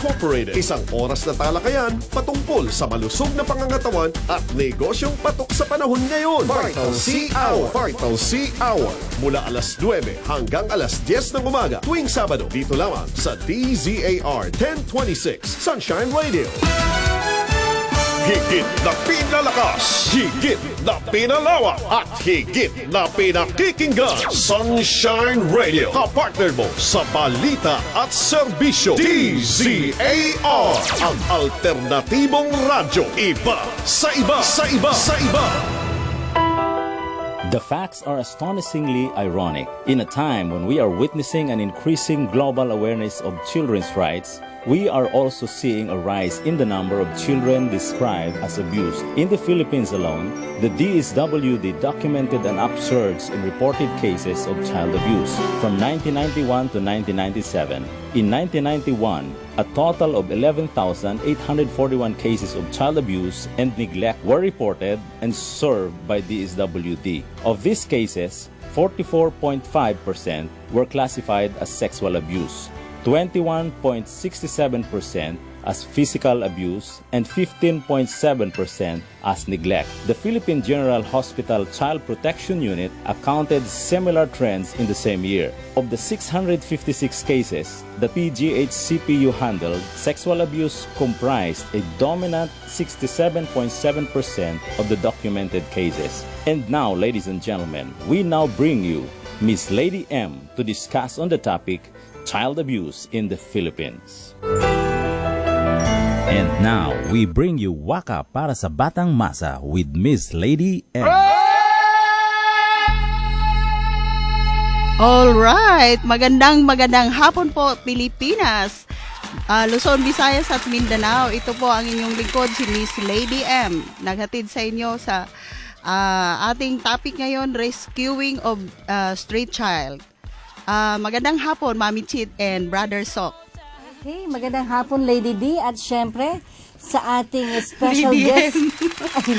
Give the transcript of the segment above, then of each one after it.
Incorporated. Isang oras na talakayan patungkol sa malusog na pangangatawan at negosyong patok sa panahon ngayon. Vital C Hour. Vital C Hour. Mula alas 9 hanggang alas 10 ng umaga tuwing Sabado dito lamang sa DZAR 1026 Sunshine Radio. Higit na pinalakas, higit na pinalawak, at higit na pinakikinggan. Sunshine Radio, kapartner mo sa balita at serbisyo. DZAR, ang alternatibong radyo. Iba sa iba, sa iba, sa iba. The facts are astonishingly ironic. In a time when we are witnessing an increasing global awareness of children's rights, we are also seeing a rise in the number of children described as abused. In the Philippines alone, the DSWD documented an upsurge in reported cases of child abuse from 1991 to 1997. In 1991, a total of 11,841 cases of child abuse and neglect were reported and served by DSWD. Of these cases, 44.5% were classified as sexual abuse, 21.67% as physical abuse, and 15.7% as neglect. The Philippine General Hospital Child Protection Unit accounted similar trends in the same year. Of the 656 cases that PGHCPU handled, sexual abuse comprised a dominant 67.7% of the documented cases. And now, ladies and gentlemen, we now bring you Miss Lady M to discuss on the topic child abuse in the Philippines. And now, we bring you Waka para sa Batang Masa with Miss Lady M. Alright, magandang hapon po Pilipinas, Luzon, Visayas at Mindanao. Ito po ang inyong lingkod, si Miss Lady M. Naghatid sa inyo sa ating topic ngayon, rescuing of stray child. Magandang hapon, Mami Chit and Brother Sok. Okay, magandang hapon, Lady D. At syempre, sa ating special guest. Ay,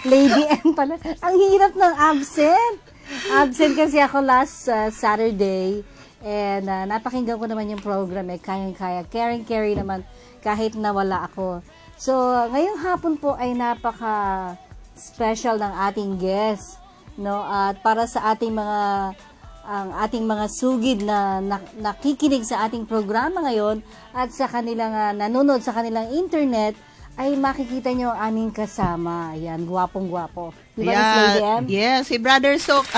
Lady M pala. Ang hirap ng absent. Absent kasi ako last Saturday. And napakinggan ko naman yung program. Kayang-kaya. Caring-carry naman kahit nawala ako. So, ngayong hapon po ay napaka-special ng ating guest. No? At para sa ating ating mga sugid na nakikinig sa ating programa ngayon at sa kanilang nanonood sa kanilang internet, ay makikita nyo ang aming kasama. Ayan, gwapong-gwapo. Di ba, Miss Lady M? Yes, si Brother Sok,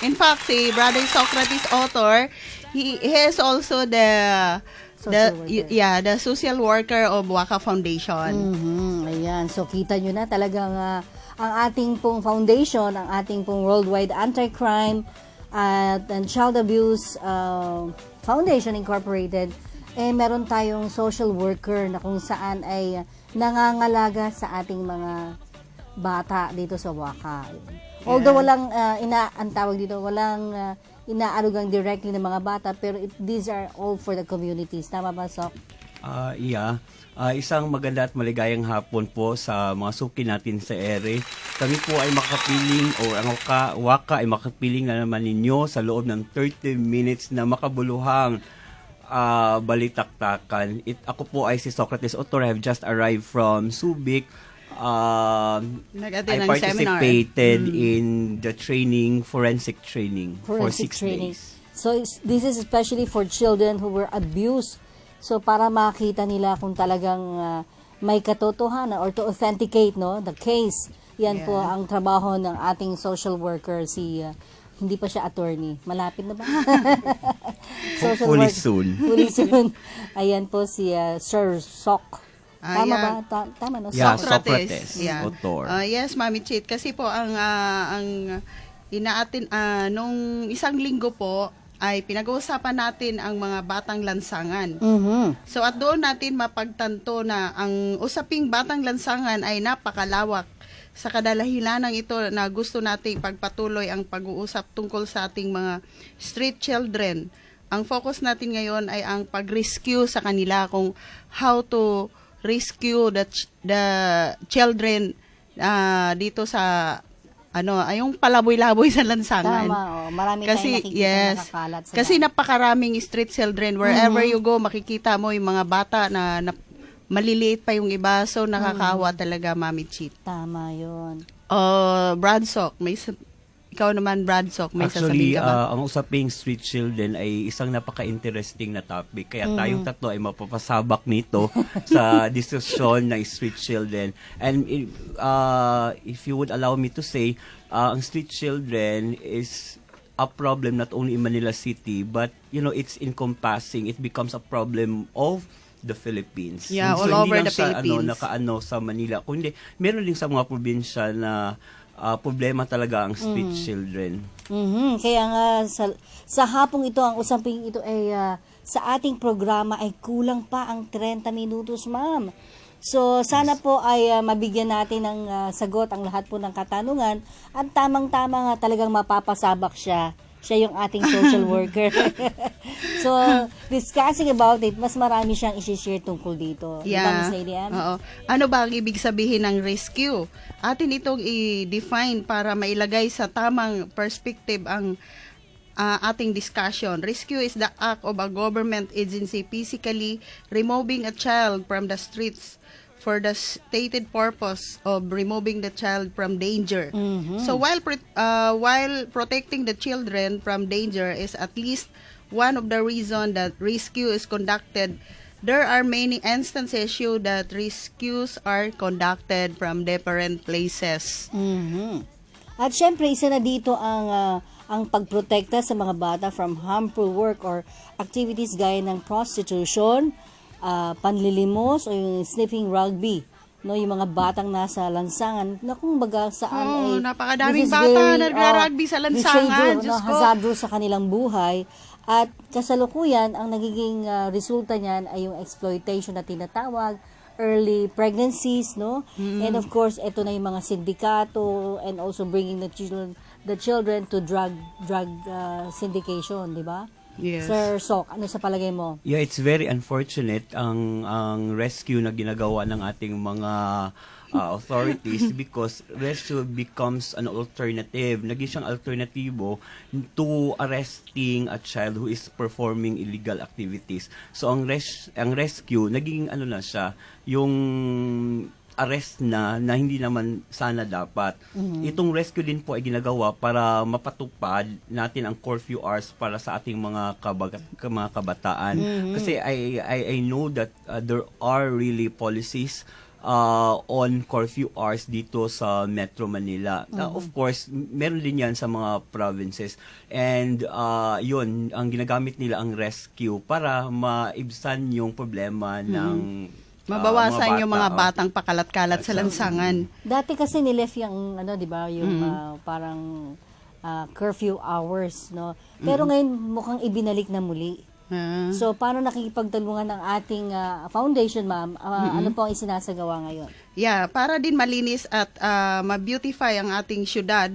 in fact, si Brother Socrates author, he is also the social worker of Waka Foundation. Ayan, so kita nyo na talagang ang ating pong foundation, ang ating pong Worldwide Anti-Crime and Child Abuse Foundation Incorporated, meron tayong social worker na kung saan ay nangangalaga sa ating mga bata dito sa Waka. Although walang walang inaarugang directly ng mga bata, pero these are all for the communities. Tama ba, Sok? Isang maganda at maligayang hapon po sa mga suki natin sa ere. Kami po ay makapiling, o ang Waka ay makapiling na naman ninyo sa loob ng 30 minutes na makabuluhang balitaktakan. Ako po ay si Socrates Author. I have just arrived from Subic. I participated in the forensic training for 6 days. So this is especially for children who were abused. So para makita nila kung talagang may katotohanan or to authenticate the case. Yan po ang trabaho ng ating social worker, hindi pa siya attorney. Malapit na ba? Hopefully soon. Ayan po si Sir Sok. Tama ba? Tama, no? Yeah, Socrates. Author. Yes, Mami Chit. Kasi po ang nung isang linggo po ay pinag-uusapan natin ang mga batang lansangan. So at doon natin mapagtanto na ang usaping batang lansangan ay napakalawak. Sa kadalahilanang ito na gusto nating pagpatuloy ang pag-uusap tungkol sa ating mga street children. Ang focus natin ngayon ay ang pag-rescue sa kanila, kung how to rescue the children dito sa yung palaboy-laboy sa lansangan. Tama, marami tayong nakikita na nakakalat sa Kasi daan. napakaraming street children. Wherever you go, makikita mo yung mga bata na maliliit pa yung iba. So, nakakawa talaga, Mami Chit. Tama yun. Bradsock, ikaw naman, Bradsock, may Actually, sasabihin ka ba? ang usaping street children ay isang napaka-interesting na topic. Kaya tayong tatlo ay mapapasabak nito sa diskusyon ng street children. And if you would allow me to say, ang street children is a problem not only in Manila City, but it's encompassing. It becomes a problem of the Philippines. Yeah, all over the Philippines. Sa Manila. Kundi meron din sa mga probinsya na problema talaga ang street children. Kaya nga sa hapong ito, ang usaping ito ay sa ating programa ay kulang pa ang 30 minutos, ma'am. So sana po ay mabigyan natin ng sagot ang lahat po ng katanungan at tamang-tama nga talagang mapapasabak siya. Siya yung ating social worker. So, discussing about it, mas marami siyang isi-share tungkol dito. Yeah. Diba, Oo. Ano ba ang ibig sabihin ng rescue? Atin itong i-define para mailagay sa tamang perspective ang ating discussion. Rescue is the act of a government agency physically removing a child from the streets for the stated purpose of removing the child from danger. So while protecting the children from danger is at least one of the reasons that rescue is conducted, there are many instances show that rescues are conducted from different places. At syempre, isa na dito ang pagprotekta sa mga bata from harmful work or activities gaya ng prostitution, panlilimos o yung sniffing rugby, no, yung mga batang nasa lansangan na kung baga saan napakadaming bata na nagra-rugby sa lansangan, no, hazardo sa kanilang buhay. At kasalukuyan ang nagiging resulta niyan ay yung exploitation na tinatawag, early pregnancies, no, and of course ito na yung mga sindikato and also bringing the children to drug syndication, di ba? Yes. Sir Sok, ano sa palagay mo? Yeah, it's very unfortunate ang rescue na ginagawa ng ating mga authorities because rescue becomes an alternative. Naging siyang alternatibo to arresting a child who is performing illegal activities. So ang rescue naging na siya, yung arrest na hindi naman sana dapat. Itong rescue din po ay ginagawa para mapatupad natin ang curfew hours para sa ating mga kabataan. Kasi I know that there are really policies on curfew hours dito sa Metro Manila. Of course, meron din yan sa mga provinces. And yun, ang ginagamit nila ang rescue para maibsan yung problema ng mabawasan yung mga batang pakalat-kalat sa lansangan. Dati kasi nileft yung di ba, yung parang curfew hours, no. Pero ngayon mukhang ibinalik na muli. So paano nakikipagtulungan ng ating foundation, ma'am? Ano po ang isinasagawa ngayon? Yeah, para din malinis at ma-beautify ang ating syudad.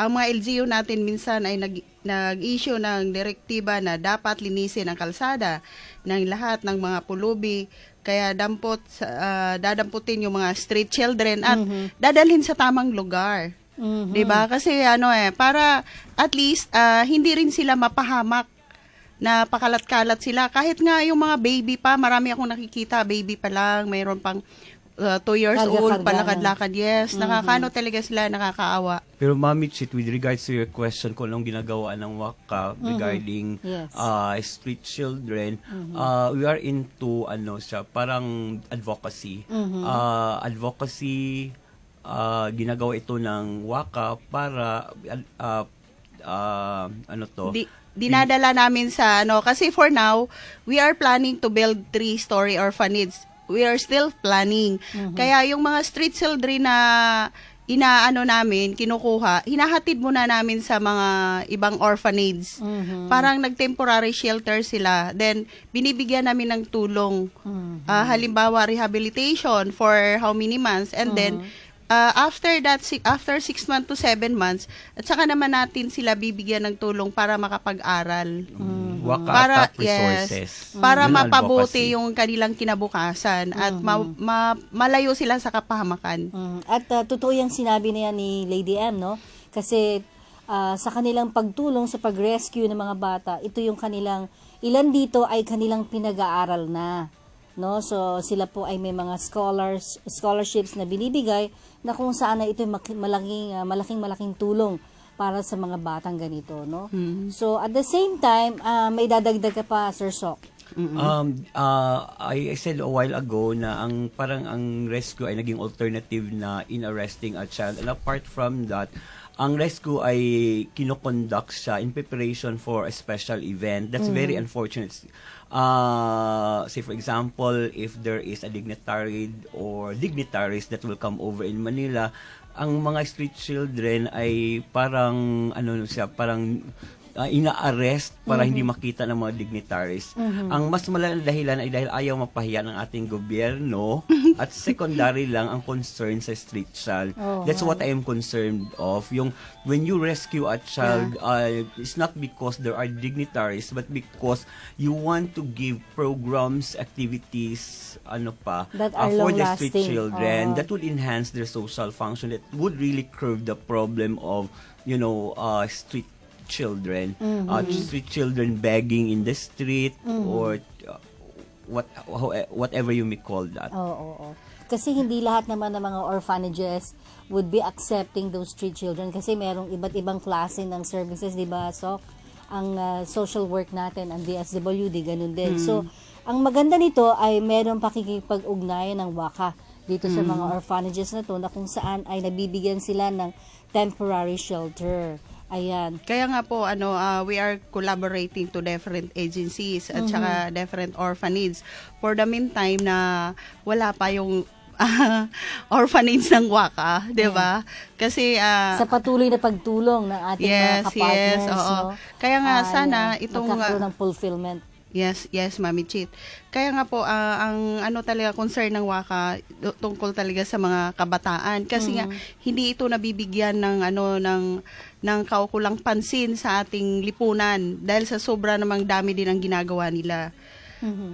Ang mga LGU natin minsan ay nag-issue ng direktiba na dapat linisin ang kalsada ng lahat ng mga pulubi. Kaya dadamputin yung mga street children at dadalhin sa tamang lugar. 'Di ba? Kasi para at least hindi rin sila mapahamak na pakalat-kalat sila. Kahit nga yung mga baby pa, marami akong nakikita, baby pa lang, mayroon pang 2 years old, palakad-lakad. Yes, nakakano talaga sila, nakakaawa. Pero Mami Chit, with regards to your question kung anong ginagawa ng WACA regarding street children, we are into parang advocacy. Advocacy, ginagawa ito ng WACA para dinadala namin sa kasi for now, we are planning to build 3-story orphanage. We are still planning. Kaya yung mga street children na namin, kinukuha, hinahatid muna namin sa mga ibang orphanage. Parang nag-temporary shelter sila. Then, binibigyan namin ng tulong. Halimbawa, rehabilitation for how many months. And then, after that, after 6 months to 7 months, at saka naman natin sila bibigyan ng tulong para makapag-aral. Para resources. Para mapabuti yung kanilang kinabukasan at malayo sila sa kapahamakan. At totoo yung sinabi na yan ni Lady M, no? Kasi sa kanilang pagtulong sa pag-rescue ng mga bata, ito yung kanilang, ilan dito ay kanilang pinag-aaral na. No? So, sila po ay may mga scholarships na binibigay na kung saan na ito malaking tulong para sa mga batang ganito. No? So, at the same time, may dadagdag ka pa, Sir Sok. I said a while ago na parang ang rescue ay naging alternative na in arresting a child. And apart from that, ang rescue ay kinoconduct siya in preparation for a special event. That's very unfortunate. Say for example, if there is a dignitary or dignitaries that will come over in Manila, ang mga street children ay parang ina-arrest para hindi makita ng mga dignitaries. Ang mas malaking dahilan ay dahil ayaw mapahiya ng ating gobyerno at secondary lang ang concern sa street child. That's what I am concerned of. Yung when you rescue a child, it's not because there are dignitaries but because you want to give programs, activities, that are for the street long-lasting. children that would enhance their social function, that would really curb the problem of street children, street children begging in the street or whatever you may call that. Kasi hindi lahat naman ng mga orphanages would be accepting those street children kasi merong iba't ibang klase ng services, di ba? So, ang social work natin, ang DSWD, ganun din. So, ang maganda nito ay merong pakikipag-ugnayan ng WACA dito sa mga orphanages na to na kung saan ay nabibigyan sila ng temporary shelter. Ayan. Kaya nga po, we are collaborating to different agencies at saka different orphanages. For the meantime na wala pa yung orphanage ng WACA, di ba? Kasi sa patuloy na pagtulong ng ating mga kapartners. No? Kaya nga sana itong magkakaroon ng fulfillment. Yes, Mami Chit. Kaya nga po, ang talaga concern ng WACA tungkol talaga sa mga kabataan. Kasi nga, hindi ito nabibigyan ng kaukulang pansin sa ating lipunan dahil sa sobra namang dami din ang ginagawa nila.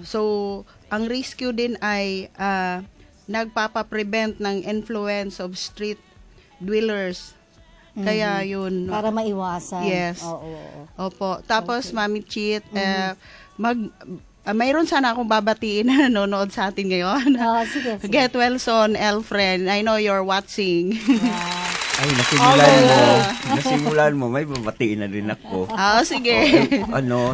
So, ang rescue din ay nagpapaprevent ng influence of street dwellers. Kaya yun. Para maiwasan. Yes. Opo. Tapos, Mami Chit, mayroon sana akong babatiin na nanonood sa atin ngayon. Sige. Get well soon, Elfriend. I know you're watching. Ay, nasimulan mo, may babatiin na rin ako. Sige.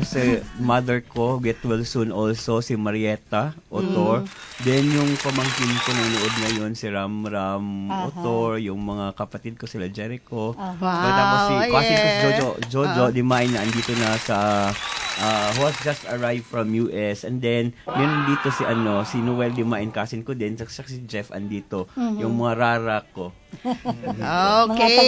Si mother ko, get well soon also, si Marietta Otor. Then yung pamangkin ko nanonood ngayon, si Ram Otor, yung mga kapatid ko, sila Jericho. Tapos si cousin ko, Jojo, Dimain na andito na sa who has just arrived from US. And then, meron dito si Noel Dimain, cousin ko din, si Jeff andito, yung mga rara ko. Okay.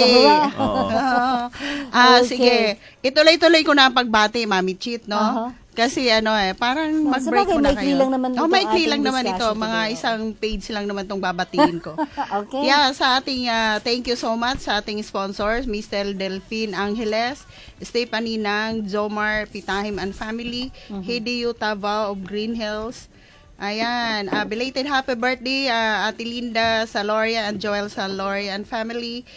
Sige. Ituloy-tuloy ko na ang pagbati, Mami Chit, no? Kasi parang mag-break mo na kayo. Maikli lang naman ito. Mga isang page lang naman tong babatiin ko. Okay. Sa ating, thank you so much sa ating sponsors, Mr. Delphine Angeles, Stephanie Nang, Zomar Pitahim and Family, Hideo Tava of Green Hills. Ayan, belated happy birthday, Ate Linda Saloria and Joel Saloria and family.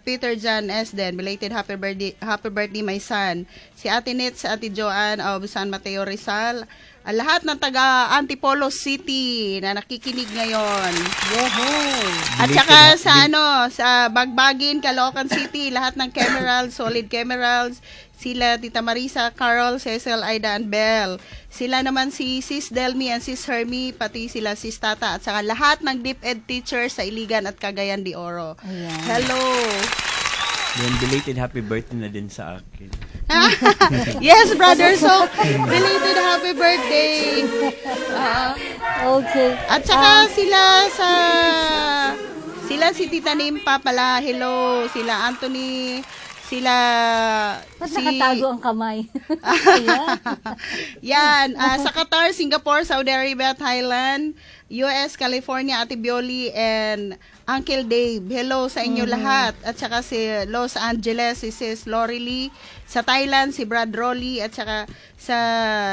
Peter John Esden, belated happy birthday my son. Si Ate Nitz, Ate Joanne of San Mateo Rizal. Lahat ng taga Antipolo City na nakikinig ngayon. At saka sa Bagbagin, Caloocan City, lahat ng Camerals, Solid Camerals, sila Tita Marisa, Carol, Cecil, Aida, and Belle. Sila naman si Sis Delmi and Sis Hermie, pati sila Sis Tata, at saka lahat ng DepEd teachers sa Iligan at Cagayan de Oro. Ayan. Hello! Then, belated happy birthday na din sa akin. Yes, brother, so belated happy birthday! Okay. At saka sila si Tita Nimpa pala, hello, sila Anthony, sila Ba't nakatago ang kamay? Ayan. Yan, sa Qatar, Singapore, Saudi Arabia, Thailand, US, California, Ate Bioli, and Uncle Dave. Hello sa inyo lahat. At saka si Los Angeles, si Sis Lori Lee. Sa Thailand, si Brad Rolly. At saka sa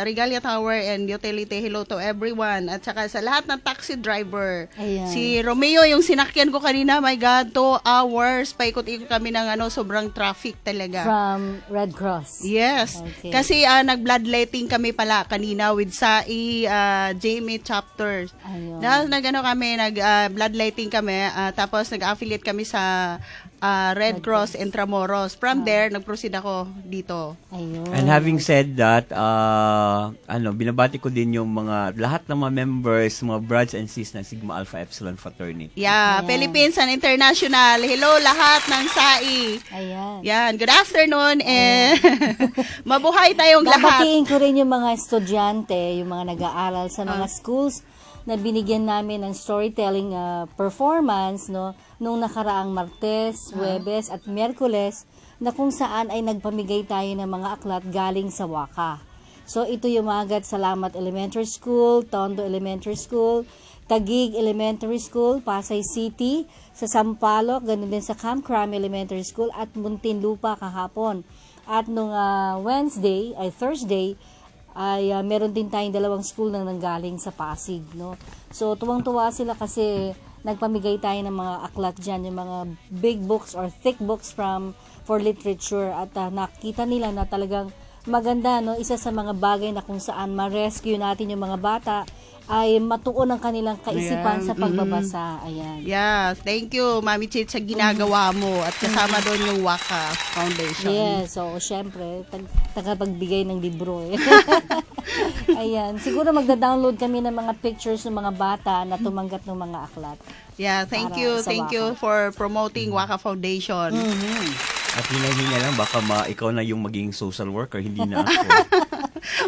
Regalia Tower and Utility, hello to everyone. At saka sa lahat ng taxi driver. Ayan. Si Romeo, yung sinakyan ko kanina, my God, 2 hours. Paikot-ikot kami ng sobrang traffic talaga. From Red Cross. Yes. Okay. Kasi nag-bloodletting kami pala kanina with SAI Jamie chapters. Ayun. Nag-bloodletting kami, tapos nag-affiliate kami sa Red Cross Intramuros. From there, nag-proceed ako dito. Ayun. And having said that, binabati ko din yung lahat ng mga members, mga brothers and sis ng Sigma Alpha Epsilon Fraternity. Yeah, Ayan. Philippines and International. Hello lahat ng SAI. Ayan. Yan, good afternoon and mabuhay tayong lahat. Babatiin ko rin yung mga estudyante, yung mga nag-aaral sa mga schools na binigyan namin ng storytelling performance nung nakaraang Martes, Huwebes at Miyerkules na kung saan ay nagpamigay tayo ng mga aklat galing sa Waka. So ito yung Magat Salamat Elementary School, Tondo Elementary School, Taguig Elementary School, Pasay City, sa Sampaloc, ganun din sa Camp Crame Elementary School at Muntinlupa kahapon. At nung Thursday, ay meron din tayong 2 school na nanggaling sa Pasig, no? So, tuwang-tuwa sila kasi nagpamigay tayo ng mga aklat dyan, yung mga big books or thick books for literature at nakita nila na talagang maganda, no? Isa sa mga bagay na kung saan ma-rescue natin yung mga bata ay matuon ang kanilang kaisipan Ayan. sa pagbabasa. Ayan. Yeah, thank you, Mami Chit, sa ginagawa mo. At kasama doon yung Waka Foundation. Yes, so syempre, tagapagbigay ng libro eh. Ayan, siguro magda-download kami ng mga pictures ng mga bata na tumanggap ng mga aklat. Yeah, thank Para you. sa Thank Waka. you for promoting Waka Foundation. At hinahinga lang, baka ikaw na yung maging social worker, hindi na ako.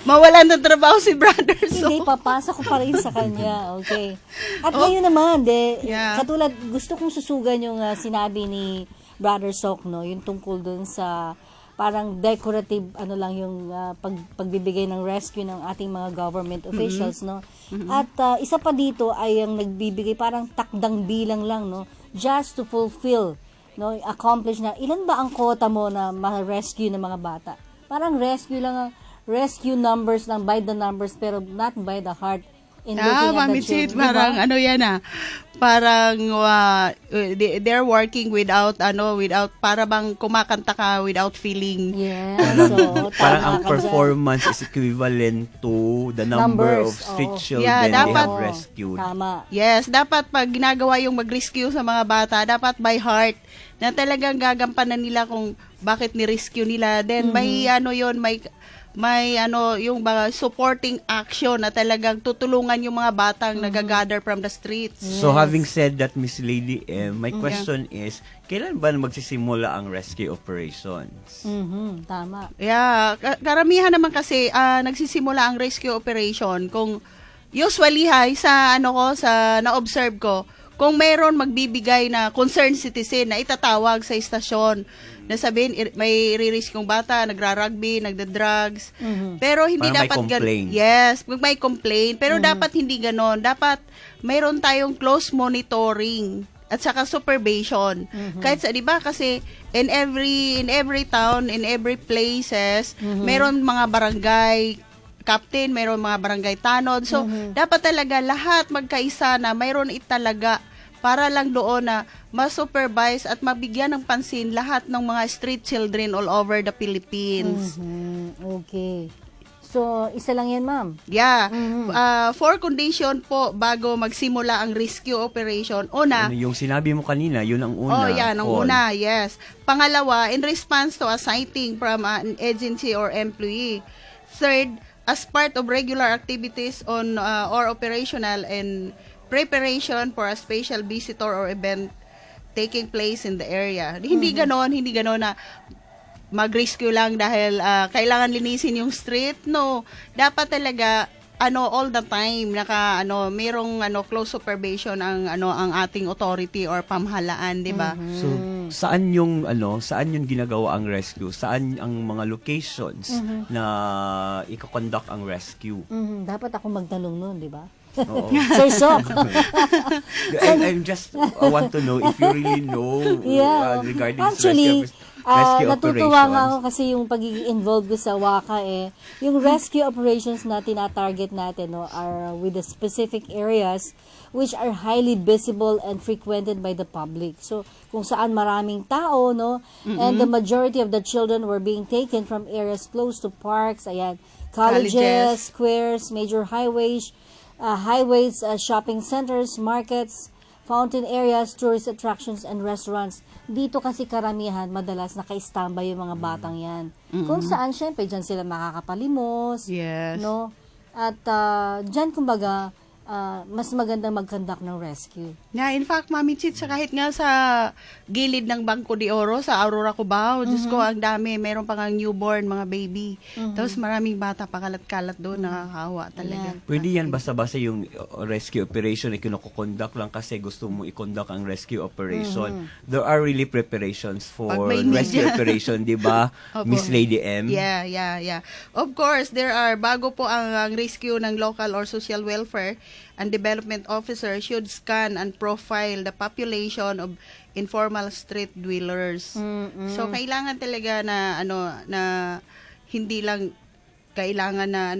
Mawalan ng trabaho si Brother Hindi, So. papasa ko pa rin sa kanya. Okay. At ngayon naman, Yeah. katulad, gusto kong susugan yung sinabi ni Brother Sok, no? Yung tungkol dun sa parang decorative, yung pagbibigay ng rescue ng ating mga government officials, no? At isa pa dito ay ang nagbibigay parang takdang bilang lang, no? Just to fulfill, no? Accomplish na, ilan ba ang quota mo na ma-rescue ng mga bata? Parang rescue lang rescue numbers lang by the numbers pero not by the heart in looking at Mami the Chit, children. parang parang they're working without para bang kumakanta ka without feeling. Yeah, so Parang tama ang ka dyan. performance is equivalent to the number Numbers, of street oo. children Yeah, they dapat- have rescued. Tama. Yes, dapat pag ginagawa yung mag-rescue sa mga bata, dapat by heart na talagang gagampanan nila kung bakit ni-rescue nila. Then may yung mga supporting action na talagang tutulungan yung mga batang nagagather from the streets. So having said that, Miss Lady M, my question is, kailan ba magsisimula ang rescue operations? Tama. Yeah, karamihan naman kasi nagsisimula ang rescue operation kung usually sa na-observe ko, kung mayroon magbibigay na concerned citizen na itatawag sa istasyon na sabihin may re-rescue bata, nagra-rugby, nagda-drugs. Pero hindi Parang may dapat complaint. Yes, may complaint. Pero dapat hindi ganon. Dapat mayroon tayong close monitoring at saka supervision. Kahit sa 'di ba kasi in every town, in every places, mayroon mga barangay captain, mayroon mga barangay tanod. So, dapat talaga lahat magkaisa na mayroon italaga para lang doon na ma-supervise at mabigyan ng pansin lahat ng mga street children all over the Philippines. Okay. So, isa lang yan, ma'am. Yeah. 4 condition po bago magsimula ang rescue operation. Una, Yung sinabi mo kanina, yun ang una. ang Paul. una, yes. Pangalawa, in response to a sighting from an agency or employee. Third, as part of regular activities on or operational and preparation for a special visitor or event taking place in the area. Hindi ganon na mag-rescue lang dahil kailangan linisin yung street. No, dapat talaga all the time merong close supervision ang ating authority or pamahalaan, 'di ba? So, saan yung ginagawa ang rescue? Saan ang mga locations na iko-conduct ang rescue? Dapat ako magtanong noon, di ba? Oo. Sir Sok. I'm just want to know if you really know regarding Actually, rescue natutuwa nga operations. ako kasi yung pagiging involved ko sa WACA yung rescue operations na tinatarget natin are with the specific areas which are highly visible and frequented by the public. So, kung saan maraming tao, and the majority of the children were being taken from areas close to parks, colleges, squares, major highways, shopping centers, markets, fountain areas, tourist attractions, and restaurants. Dito kasi karamihan, madalas naka-standby yung mga batang yan. Kung saan, syempre, dyan sila makakapalimos. Yes. No? At dyan, kumbaga, mas magandang mag-conduct ng rescue. Yeah, in fact, Mami Chit, sa kahit nga sa gilid ng Bangko de Oro, sa Aurora Cubao, Diyos ko, ang dami. Meron pa nga newborn, mga baby. Tapos maraming bata pakalat-kalat doon, nakakahawa talaga. Pwede yan basta-basta yung rescue operation ay kinukonduct lang kasi gusto mo i-conduct ang rescue operation. There are really preparations for rescue operation, di ba? Miss Lady M? Yeah. Of course, there are, bago po ang rescue ng local or social welfare, and development officer should scan and profile the population of informal street dwellers. So kailangan talaga na na hindi lang kailangan na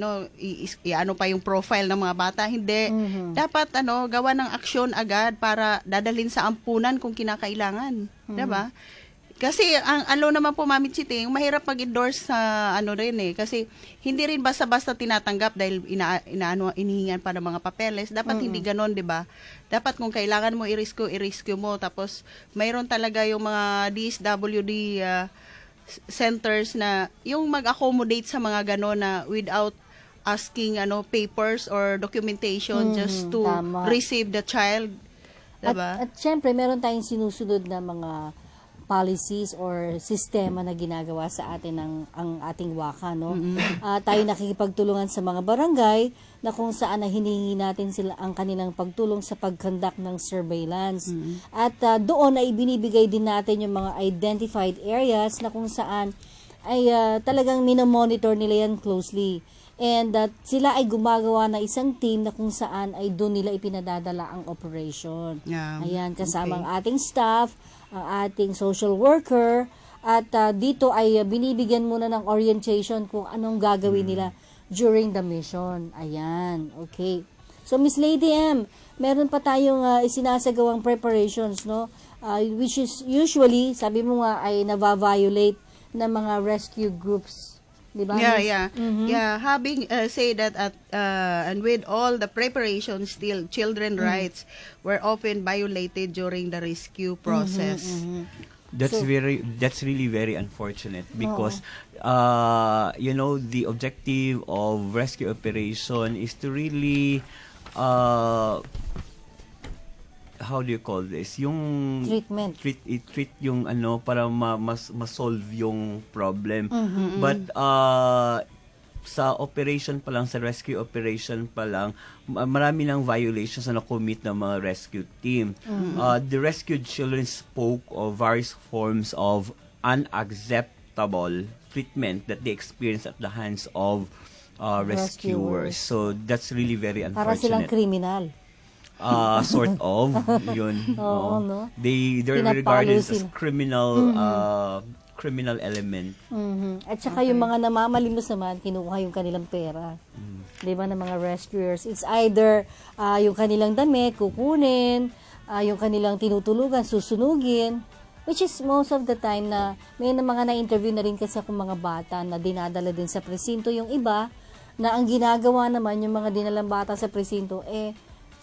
pa yung profile ng mga bata, hindi. Dapat gawa ng aksyon agad para dadalhin sa ampunan kung kinakailangan, 'di ba? Kasi ang naman po, Mami Chit, mahirap mag-endorse sa kasi hindi rin basta-basta tinatanggap dahil inihingan pa ng mga papeles. Dapat hindi ganon, 'di ba? Dapat kung kailangan mo i-rescue mo, tapos mayroon talaga yung mga DSWD centers na yung mag-accommodate sa mga ganon na without asking papers or documentation just to receive the child, 'di ba? At syempre meron tayong sinusunod na mga policies or sistema na ginagawa sa atin ang ating WACA, tayo nakikipagtulungan sa mga barangay na kung saan na hiningi natin sila ang kanilang pagtulong sa pag-conduct ng surveillance. At doon ay binibigay din natin yung mga identified areas na kung saan ay talagang minomonitor nila yan closely. And sila ay gumagawa ng isang team na kung saan ay doon nila ipinadadala ang operation. Ayan, kasama ang ating staff, ang ating social worker, at dito ay binibigyan muna ng orientation kung anong gagawin nila during the mission. Ayan, okay. So, Miss Lady M, meron pa tayong isinasagawang preparations, which is usually, sabi mo nga, ay nava-violate ng mga rescue groups. Diba? Yeah. Having say that and with all the preparations, still children rights were often violated during the rescue process. That's really very unfortunate because the objective of rescue operation is to really how do you call this? Yung treat yung para ma-solve yung problem. But sa operation pa lang, sa rescue operation pa lang, marami ng violations na na-commit ng mga rescue team. The rescued children spoke of various forms of unacceptable treatment that they experienced at the hands of rescuers. So that's really very unfortunate. Para silang kriminal. Sort of yun. They're regarded as criminal element. At saka yung mga namamalimos naman, kinukuha yung kanilang pera. Di ba, ng mga rescuers? It's either yung kanilang damit, kukunin, yung kanilang tinutulugan, susunugin, which is most of the time na may mga na-interview na rin kasi akong mga bata na dinadala din sa presinto. Yung iba, na ang ginagawa naman yung mga dinalang bata sa presinto,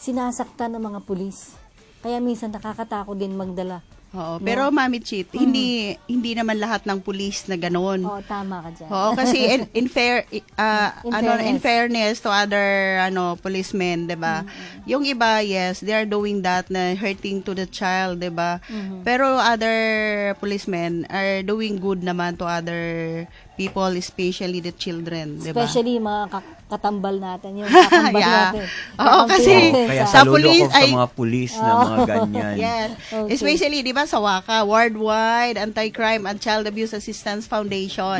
sinasaktan ng mga pulis. Kaya minsan nakakatakot din magdala. Oo, pero Mami Chit, hindi naman lahat ng pulis na ganoon. Oo, tama ka dyan. Oo, kasi in fairness to other policemen, 'di ba? Yung iba, yes, they are doing that na hurting to the child, 'di ba? Pero other policemen are doing good naman to other people, especially the children, 'di ba? Especially mga katambal natin, yung kakambal Yeah. natin. Oo, Kakampi kasi natin Kaya sa saludo pulis ako sa ay- mga pulis na mga ganyan. Yes. Okay. Especially, di ba, sa WACA, Worldwide Anti-Crime and Child Abuse Assistance Foundation.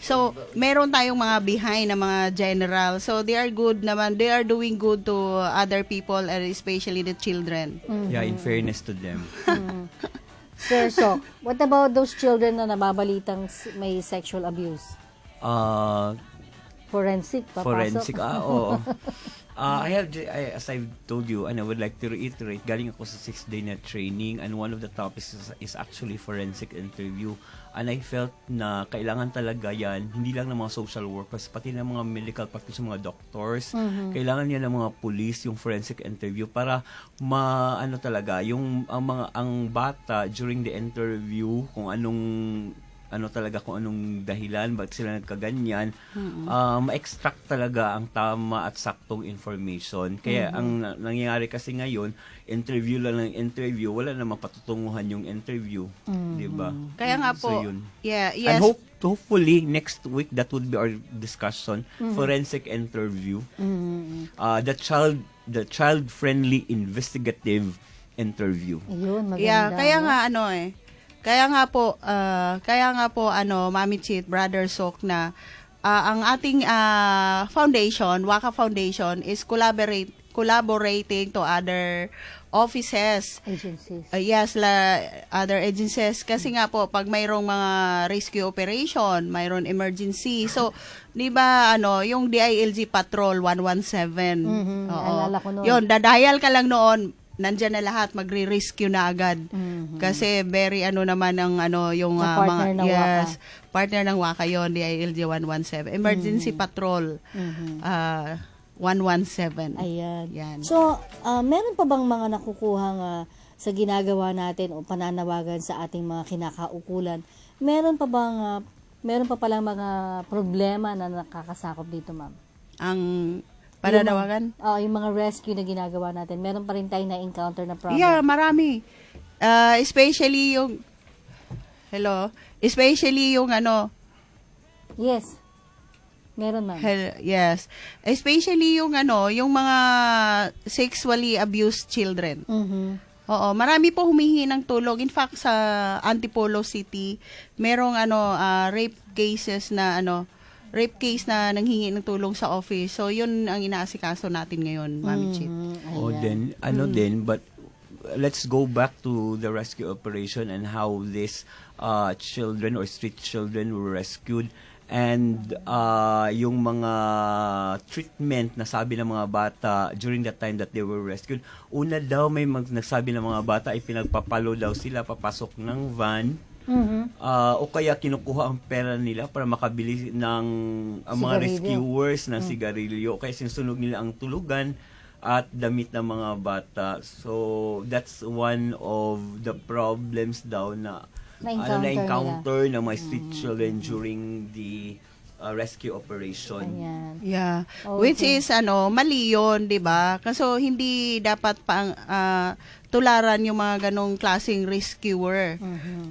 So, meron tayong mga behind na mga general. So, they are good naman. They are doing good to other people and especially the children. Yeah, in fairness to them. Sir, so, what about those children na nababalitang may sexual abuse? Forensic, papasok? Forensic, oo. As I've told you, and I would like to reiterate, galing ako sa 6-day na training, and one of the topics is actually forensic interview. And I felt na kailangan talaga yan, hindi lang ng mga social workers, pati ng mga medical practitioners, mga doctors. Kailangan yan ng mga police, yung forensic interview, para ang bata during the interview, kung anong dahilan, bakit sila nagkaganyan, ma-extract talaga ang tama at saktong information. Kaya ang nangyayari kasi ngayon, interview lang ng interview, wala namang patutunguhan yung interview. Diba? Kaya nga po, So, yun. yeah, yes. And hopefully, next week, that would be our discussion, forensic interview. The child-friendly investigative interview. Ayun, maganda. Yeah, kaya no? nga Mami Chit, Brother Sok, na ang ating foundation, WACA Foundation, is collaborating to other offices. Agencies. Other agencies. Kasi nga po, pag mayroong mga rescue operation, mayroong emergency. So, di ba, yung DILG Patrol 117. Alala ko noon. Yun, dadial ka lang noon, nandyan na lahat, magre-rescue na agad. Kasi very naman ang yung Na partner ng WACA. partner ng WACA yon, DILG 117. Emergency Patrol 117. Ayan. Yan. So, meron pa bang mga nakukuhang sa ginagawa natin o pananawagan sa ating mga kinakaukulan? Meron pa palang mga problema na nakakasakop dito, ma'am? Ang pananawagan? Yung mga rescue na ginagawa natin. Meron pa rin tayong na-encounter na problem? Yeah, marami. Especially yung Yes. Meron, ma'am. Yes. Especially yung mga sexually abused children. Oo, marami po humihingi ng tulong. In fact, sa Antipolo City, merong rape case na nanghingi ng tulong sa office. So, yun ang inaasikaso natin ngayon, Mami Chit. But let's go back to the rescue operation and how these children or street children were rescued. And yung mga treatment na sabi ng mga bata during the time that they were rescued, una daw may nagsabi ng mga bata ay pinagpapalo daw sila papasok ng van, o kaya kinukuha ang pera nila para makabili ng mga rescuers ng sigarilyo, o kaya sinusunog nila ang tulugan at damit ng mga bata. So that's one of the problems daw na na-encounter ng mga street children during the rescue operation. Ayan. Yeah. Okay. Which is mali 'yon, 'di ba? Kasi hindi dapat tularan yung mga ganong klaseng rescuer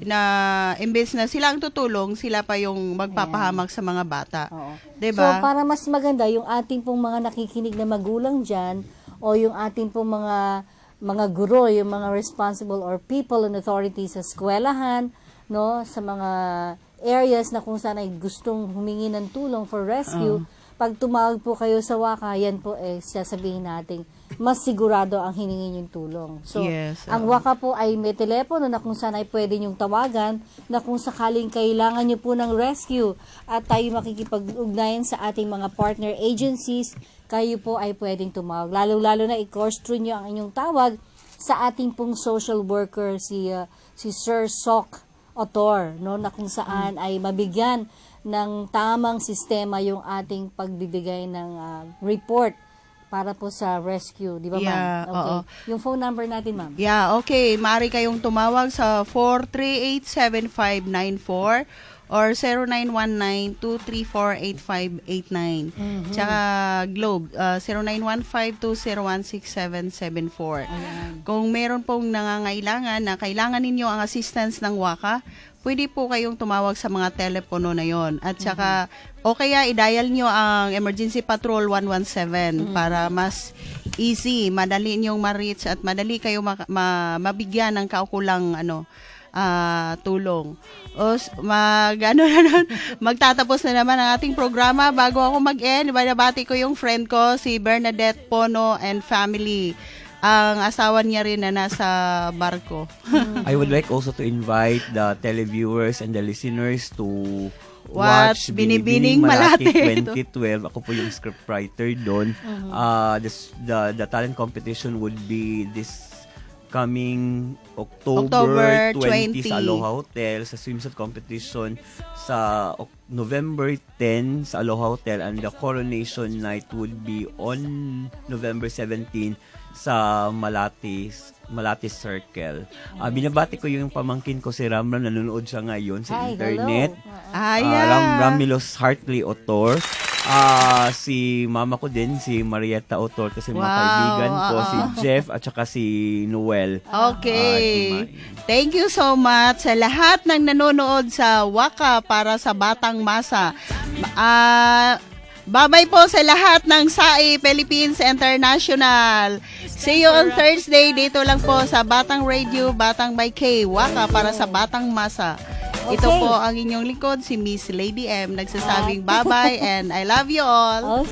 na imbes na sila ang tutulong, sila pa yung magpapahamak sa mga bata. Oo. 'Di So, ba? para mas maganda yung ating pong mga nakikinig na magulang dyan o yung ating pong mga guro, yung mga responsible or people and authorities sa eskwelahan, no, sa mga areas na kung saan ay gustong humingi ng tulong for rescue, pag tumawag po kayo sa WACA, yan po sasabihin natin, mas sigurado ang hiningi niyong tulong. So, Yes, ang WACA po ay may telepono na kung saan ay pwede niyong tawagan na kung sakaling kailangan niyo po ng rescue at tayo makikipag-ugnayan sa ating mga partner agencies, kayo po ay pwedeng tumawag. Lalo-lalo na i-course through niyo ang inyong tawag sa ating pong social worker, si Sir Sok Otor, no, na kung saan ay mabigyan ng tamang sistema yung ating pagbibigay ng report para po sa rescue, di ba, ma'am? Yeah, Okay. oo. Yung phone number natin, ma'am. Yeah, okay. Maaari kayong tumawag sa 438-7594 or 0919-234-8589. Tsaka Globe, 0915-201-6774. Kung meron pong nangangailangan na kailangan ninyo ang assistance ng WACA, pwede po kayong tumawag sa mga telepono na yon. At saka, o kaya i-dial nyo ang Emergency Patrol 117 para mas easy, madali nyong ma-reach at madali kayo mabigyan ng kaukulang tulong. Magtatapos na naman ang ating programa. Bago ako mag-end, binabati ko yung friend ko, si Bernadette Pono and family. Ang asawa niya rin na nasa barko. I would like also to invite the televiewers and the listeners to watch Binibining Malate 2012. Ako po yung scriptwriter doon. The talent competition would be this coming October 20 sa Aloha Hotel, sa swimsuit competition sa November 10 sa Aloha Hotel, and the coronation night would be on November 17 sa Malate Circle. Binabati ko yung pamangkin ko si Ramram, nanonood siya ngayon sa internet. Ramilos Hartley Otor. Si mama ko din, si Marietta Otor, kasi mga kaibigan ko, si Jeff at saka si Noel. Okay. Thank you so much sa lahat ng nanonood sa WACA para sa Batang Masa. Babay po sa lahat ng SAI Philippines International. See you on Thursday. Dito lang po sa Batang Radio, Batang by K, WACA para sa Batang Masa. Ito po ang inyong likod, si Miss Lady M, nagsasabing bye-bye and I love you all.